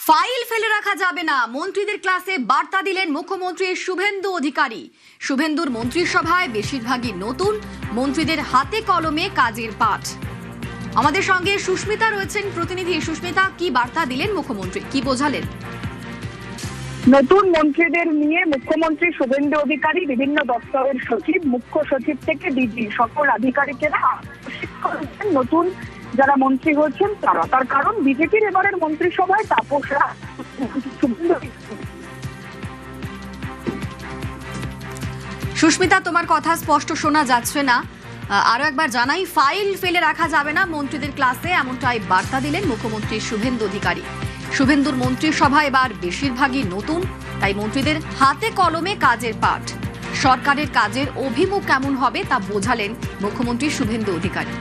File ফেলে রাখা যাবে না, মন্ত্রীদের ক্লাসে বার্তা দিলেন মুখ্যমন্ত্রী শুভেন্দু অধিকারী। শুভেন্দুর মন্ত্রিসভায় বেশিরভাগই নতুন, মন্ত্রীদের হাতে কলমে কাজের পাঠ। আমাদের সঙ্গে সুস্মিতা রয়েছেন প্রতিনিধি। সুস্মিতা, কি বার্তা দিলেন মুখ্যমন্ত্রী, কি বোঝালেন? নতুন মন্ত্রীদের নিয়ে মুখ্যমন্ত্রী শুভেন্দু অধিকারী বিভিন্ন দপ্তরের সচিব, মুখ্য সচিব থেকে ডিজি সকল আধিকারিকেরা নতুন যারা মন্ত্রী হয়েছেন তারা। তার কারণ বিজেপির এবারের মন্ত্রিসভায় তাপসরা সুস্মিতা, তোমার কথা স্পষ্ট শোনা যাচ্ছে না, আরো একবার জানাই, ফাইল ফেলে রাখা যাবে না মন্ত্রীদের ক্লাসে, এমনটাই বার্তা দিলেন মুখ্যমন্ত্রী শুভেন্দু অধিকারী। শুভেন্দুর মন্ত্রিসভা এবার বেশিরভাগই নতুন, তাই মন্ত্রীদের হাতে কলমে কাজের পাঠ। সরকারের কাজের অভিমুখ কেমন হবে তা বোঝালেন মুখ্যমন্ত্রী শুভেন্দু অধিকারী।